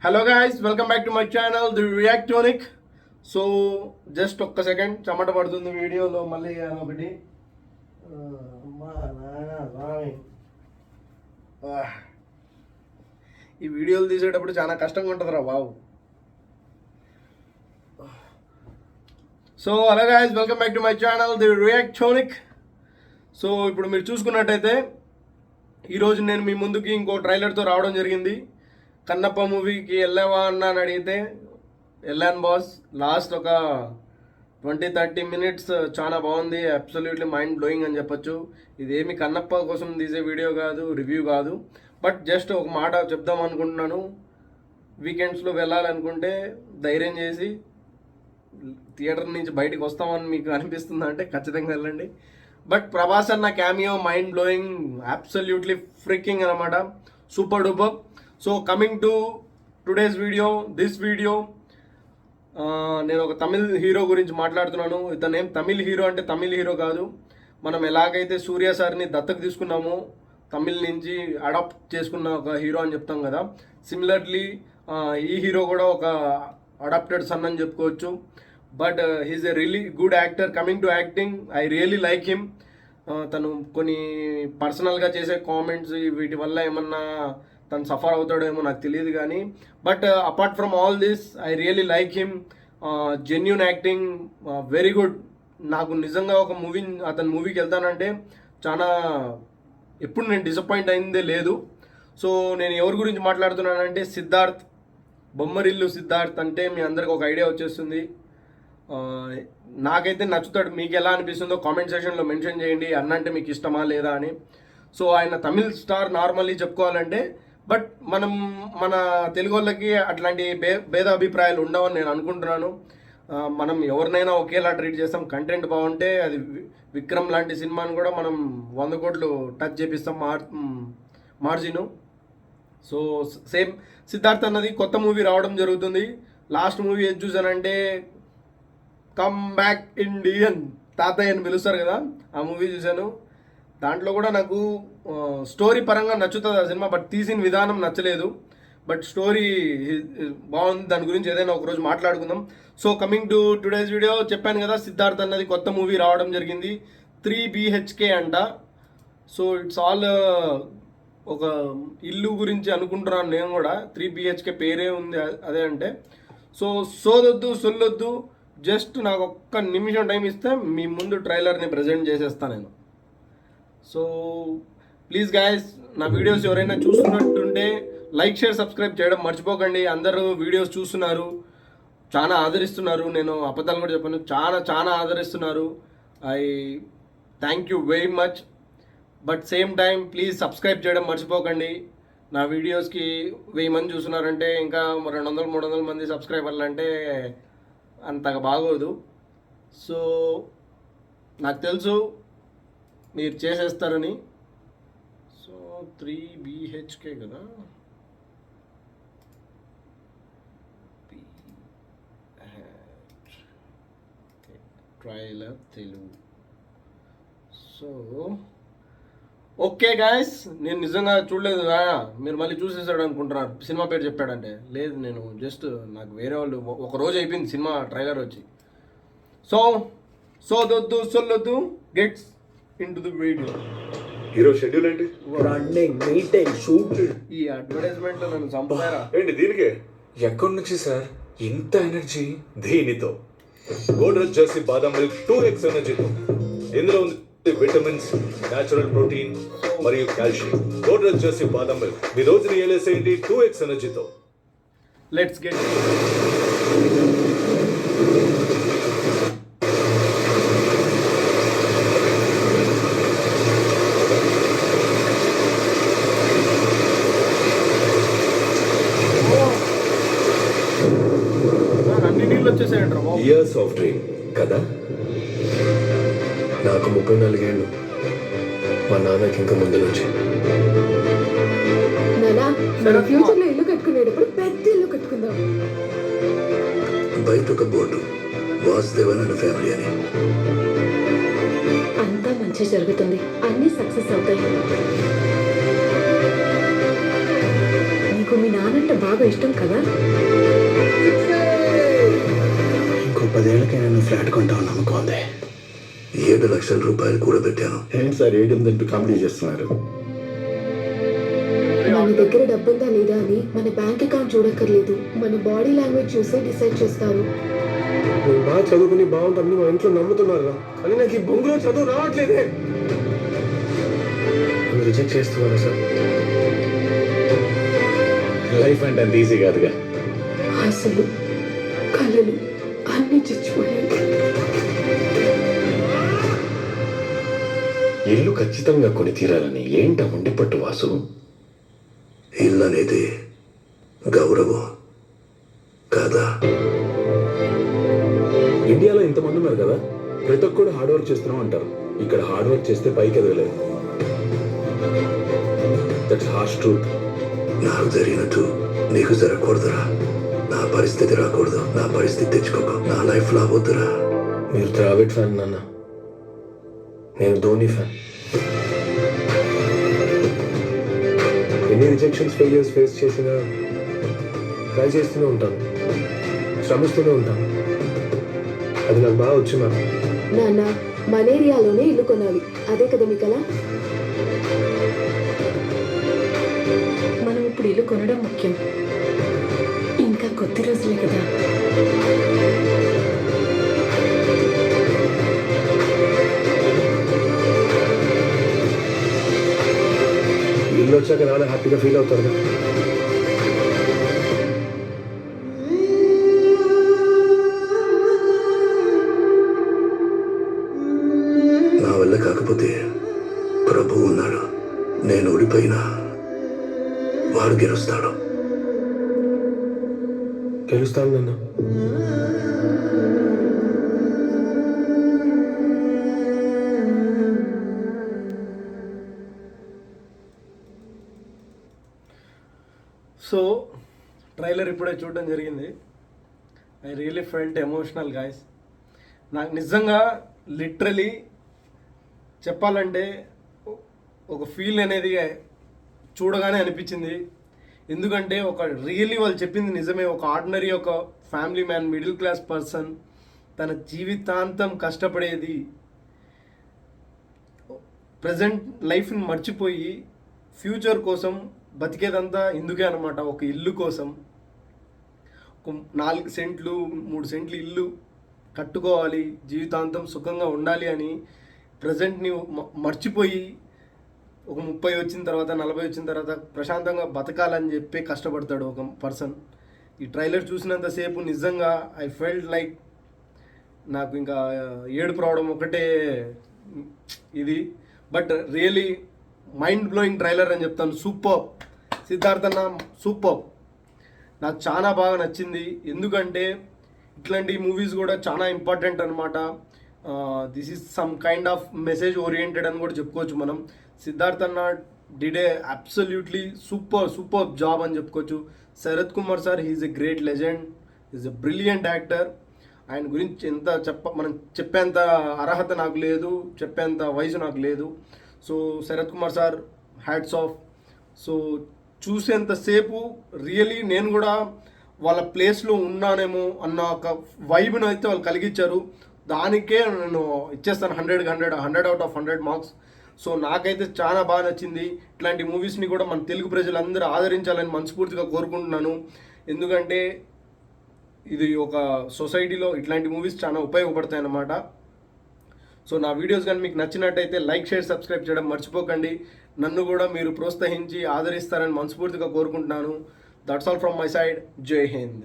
Hello guys, welcome back to my channel the Reactonic. So just ఒక్క second, చెమట పడుతుంది వీడియోలో మళ్ళీ ఒకటి. ఈ వీడియోలు తీసేటప్పుడు చాలా కష్టంగా ఉంటుందిరా బాబు. So hello guys, welcome back to my channel the Reactonic. So ఇప్పుడు మీరు చూసుకున్నట్టయితే ఈరోజు నేను మీ ముందుకి ఇంకో ట్రైలర్తో రావడం జరిగింది. కన్నప్ప మూవీకి వెళ్ళావా అన్న అని అడిగితే వెళ్ళాను బాస్. లాస్ట్ ఒక 20-30 మినిట్స్ చాలా బాగుంది. అబ్సల్యూట్లీ మైండ్ బ్లోయింగ్ అని చెప్పొచ్చు. ఇదేమి కన్నప్ప కోసం తీసే వీడియో కాదు, రివ్యూ కాదు. బట్ జస్ట్ ఒక మాట చెప్దాం అనుకుంటున్నాను. వీకెండ్స్లో వెళ్ళాలనుకుంటే ధైర్యం చేసి థియేటర్ నుంచి బయటకు వస్తామని మీకు అనిపిస్తుందా అంటే ఖచ్చితంగా వెళ్ళండి. బట్ ప్రభాస్ అన్న cameo mind blowing, absolutely freaking అనమాట. Super duper. So coming to today's video, this video, నేను ఒక తమిళ్ హీరో గురించి మాట్లాడుతున్నాను. ఇతను ఏం తమిళ్ హీరో అంటే తమిళ్ హీరో కాదు. మనం ఎలాగైతే సూర్య సార్ని దత్తకు తీసుకున్నామో, తమిళ్ నుంచి అడాప్ట్ చేసుకున్న ఒక హీరో అని చెప్తాం కదా, సిమిలర్లీ ఈ హీరో కూడా ఒక అడాప్టెడ్ సన్ అని చెప్పుకోవచ్చు. But he's a really good actor. Coming to acting, I really like him. తను కొన్ని పర్సనల్గా చేసే కామెంట్స్ వీటి వల్ల ఏమన్నా తను సఫర్ అవుతాడేమో నాకు తెలియదు కానీ, but apart from all this I really like him. Genuine acting, very good. నాకు నిజంగా ఒక అతని మూవీకి వెళ్తానంటే చాలా ఎప్పుడు నేను డిసప్పాయింట్ అయిందే లేదు. సో నేను ఎవరి గురించి మాట్లాడుతున్నానంటే సిద్ధార్థ్, బొమ్మరిల్లు సిద్ధార్థ్. అంటే మీ అందరికి ఒక ఐడియా వచ్చేస్తుంది. నాకైతే నచ్చుతాడు. మీకు ఎలా అనిపిస్తుందో కామెంట్ సెక్షన్లో మెన్షన్ చేయండి, అన్నంటే మీకు ఇష్టమా లేదా అని. సో ఆయన తమిళ్ స్టార్ నార్మల్లీ చెప్పుకోవాలంటే, బట్ మన తెలుగు వాళ్ళకి అట్లాంటి భేదాభిప్రాయాలు ఉండవని నేను అనుకుంటున్నాను. మనం ఎవరినైనా ఒకేలా ట్రీట్ చేస్తాం. కంటెంట్ బాగుంటే అది విక్రమ్ లాంటి సినిమాని కూడా మనం 100 కోట్లు టచ్ చేపిస్తాం మార్జిను. సో సేమ్ సిద్ధార్థ్ అన్నది కొత్త మూవీ రావడం జరుగుతుంది. లాస్ట్ మూవీ ఏది చూసానంటే కమ్ బ్యాక్ ఇండియన్, తాతయ్య అని పిలుస్తారు కదా, ఆ మూవీ చూశాను. దాంట్లో కూడా నాకు స్టోరీ పరంగా నచ్చుతుంది ఆ సినిమా, బట్ తీసిన విధానం నచ్చలేదు. బట్ స్టోరీ బాగుంది. దాని గురించి ఏదైనా ఒకరోజు మాట్లాడుకుందాం. So coming to today's video, చెప్పాను కదా సిద్ధార్థ్ అన్నది కొత్త మూవీ రావడం జరిగింది. 3 BHK అంట. సో ఇట్స్ ఆల్ ఒక ఇల్లు గురించి అనుకుంటున్నాను నేను కూడా. 3 BHK పేరే ఉంది అదే అంటే. సో సోదొద్దు సొల్లొద్దు, జస్ట్ నాకు ఒక్క నిమిషం టైం ఇస్తే మీ ముందు ట్రైలర్ని ప్రజెంట్ చేసేస్తాను నేను. సో ప్లీజ్ గాయస్, నా వీడియోస్ ఎవరైనా చూస్తున్నట్టుంటే లైక్, షేర్, సబ్స్క్రైబ్ చేయడం మర్చిపోకండి. అందరూ వీడియోస్ చూస్తున్నారు, చాలా ఆదరిస్తున్నారు. నేను అబద్ధాలు కూడా చెప్పాను, చాలా ఆదరిస్తున్నారు. I thank you very much. But same time please subscribe చేయడం మర్చిపోకండి. నా వీడియోస్కి 1000 మంది చూస్తున్నారంటే ఇంకా 200-300 మంది సబ్స్క్రైబర్లు అంటే అంతగా బాగోదు. సో నాకు తెలుసు మీరు చేసేస్తారని. సో 3 BHK కదా, trailer Telugu. So okay guys, నేను నిజంగా చూడలేదు. మీరు మళ్ళీ చూసేసాడు అనుకుంటున్నారు సినిమా పేరు చెప్పాడంటే. లేదు, నేను జస్ట్ నాకు వేరే వాళ్ళు ఒక రోజు అయిపోయింది సినిమా ట్రైలర్ వచ్చి. సో సోదొద్దు సొల్లొద్దు, gets into the video. Hero schedule ఏంటి? Running, meeting, shoot. ఈ అడ్వర్టైజ్మెంట్ లో నన్ను చంపారా ఏంటి దీనికే? ఎక్కడి నుంచి సార్ ఇంత ఎనర్జీ? దీనితో గోడ్రెజ్ జెర్సీ బాదం మిల్క్ 2x ఎనర్జీతో. ఇందులో ఉంది విటమిన్స్, న్యాచురల్ ప్రోటీన్ మరియు కాల్షియం. గోడ్రెజ్ జెర్సీ బాదం మిల్క్ మీ రోజుని ఏలేసేయండి 2x ఎనర్జీతో. Let's get. అన్ని నీళ్ళు వచ్చేసాయంటారా బాబు? ఇయర్స్ ఆఫ్ డ్రీమ్ కదా. నాకు 34 ఏళ్ళు, మా నాన్నకి ఇంకా ముందు నుంచి. మన ఫ్యూచర్ లో ఇల్లు కట్టుకునేటప్పుడు పెద్ద ఇల్లు కట్టుకుందాం. బయట ఒక బోర్డు, వాసుదేవన్ అండ్ ఫ్యామిలీ అని. అంతా మంచి జరుగుతుంది, అన్ని సక్సెస్ అవుతాయి. నీకు మీ నాన్నంటే అంటే బాగా ఇష్టం కదా. ఇంకో 10 ఏళ్ళకైనా నువ్వు ఫ్లాట్ కొంటావు నమ్మకం ఉంది. 7 లక్షల రూపాయలు కూడబెట్టాను. ఏంటి సార్ ఏటీఎం తింటూ కామెడీ చేస్తున్నారు? మన దగ్గర డబ్బుందా లేదా అని మన బ్యాంక్ అకౌంట్ చూడక్కర్లేదు, మన బాడీ లాంగ్వేజ్ చూసే డిసైడ్ చేస్తారు. నేను బాగా చదువుకుని బాగుంటాను మా ఇంట్లో నమ్ముతున్నారు, కానీ నాకు ఈ బొంగులో చదువు రావట్లేదే. నన్ను రిజెక్ట్ చేస్తున్నారా సార్? లైఫ్ అంటే అంత ఈజీ కాదుగా. ఆశలు కళలు అన్నీ చచ్చిపోయాయి. ఇల్లు ఖచ్చితంగా కొని తీరాలని ఏంట ఉండిపట్టు వాసు? ఇల్లు అనేది గౌరవం కాదా? ఇండియాలో ఇంతమంది ఉన్నారు కదా, ప్రతి ఒక్కరు హార్డ్ వర్క్ చేస్తున్నాం అంటారు. ఇక్కడ హార్డ్ వర్క్ చేస్తే పైకి ఎదగలేదు. That's harsh truth. నాకు జరిగినట్టు నీకు జరగకూడదురా. నా పరిస్థితి రాకూడదు. నా పరిస్థితి తెచ్చుకోకు. నా లైఫ్ లా వద్దురా. మీరు ద్రావిడ్ ఫ్యాన్ నాన్న, నేను ధోని ఫ్యాన్. ఎన్ని రిజెక్షన్స్ ఫెయిలియర్స్ ఫేస్ చేసినా ట్రై చేస్తూనే ఉంటాను, శ్రమిస్తూనే ఉంటాను. అది నాకు బాగా వచ్చు మ్యామ్. నాన్న మన ఏరియాలోనే ఇల్లు కొనాలి, అదే కదా మీ కల. మనం ఇప్పుడు ఇల్లు కొనడం ముఖ్యం, ఇంకా కొద్ది రోజులే కదా. ఇల్లు వచ్చాక నాన్న హ్యాపీగా ఫీల్ అవుతారు. నా వల్ల కాకపోతే ప్రభు ఉన్నాడు. నేను ఓడిపోయినా వాడు గెలుస్తాడు. గెలుస్తాను నాన్న. సో ట్రైలర్ ఇప్పుడే చూడడం జరిగింది. I really felt emotional guys. నాకు నిజంగా లిటరలీ చెప్పాలంటే ఒక ఫీల్ అనేది చూడగానే అనిపించింది. ఎందుకంటే ఒక రియల్లీ వాళ్ళు చెప్పింది నిజమే. ఒక ఆర్డినరీ ఒక family man, middle class person తన జీవితాంతం కష్టపడేది ప్రజెంట్ లైఫ్ని మర్చిపోయి ఫ్యూచర్ కోసం బతికేదంతా ఇందుకే అనమాట. ఒక ఇల్లు కోసం, ఒక 4 సెంట్లు 3 సెంట్లు ఇల్లు కట్టుకోవాలి, జీవితాంతం సుఖంగా ఉండాలి అని ప్రజెంట్ని మర్చిపోయి ఒక 30 వచ్చిన తర్వాత 40 వచ్చిన తర్వాత ప్రశాంతంగా బతకాలని చెప్పి కష్టపడతాడు ఒక పర్సన్. ఈ ట్రైలర్ చూసినంతసేపు నిజంగా ఐ ఫెల్ట్ లైక్ నాకు ఇంకా ఏడుపు రావడం ఒకటే ఇది. But really mind blowing trailer అని చెప్తాను. సూపర్ సిద్ధార్థ అన్న, సూపర్. నాకు చాలా బాగా నచ్చింది. ఎందుకంటే ఇట్లాంటి మూవీస్ కూడా చాలా ఇంపార్టెంట్ అనమాట. This is some kind of message oriented అని కూడా చెప్పుకోవచ్చు మనం. సిద్ధార్థ అన్న did a absolutely super job అని చెప్పుకోవచ్చు. Sarath Kumar sir, he's a great legend, is a brilliant actor. ఆయన గురించి మనం చెప్పేంత అర్హత నాకు లేదు, చెప్పేంత వయసు నాకు లేదు. So Sarath Kumar sir, hats off. So చూసేంతసేపు రియలీ నేను కూడా వాళ్ళ ప్లేస్లో ఉన్నానేమో అన్న ఒక వైబ్ను అయితే వాళ్ళు కలిగించారు. దానికే నేను ఇచ్చేస్తాను 100 out of 100 మార్క్స్. సో నాకైతే చాలా బాగా నచ్చింది. ఇట్లాంటి మూవీస్ని కూడా మన తెలుగు ప్రజలందరూ ఆదరించాలని మనస్ఫూర్తిగా కోరుకుంటున్నాను. ఎందుకంటే ఇది ఒక సొసైటీలో ఇట్లాంటి మూవీస్ చాలా ఉపయోగపడతాయి అన్నమాట. సో నా వీడియోస్ కానీ మీకు నచ్చినట్టయితే లైక్, షేర్, సబ్స్క్రైబ్ చేయడం మర్చిపోకండి. నన్ను కూడా మీరు ప్రోత్సహించి ఆదరిస్తారని మనస్ఫూర్తిగా కోరుకుంటున్నాను. That's all from my side. జై హింద్.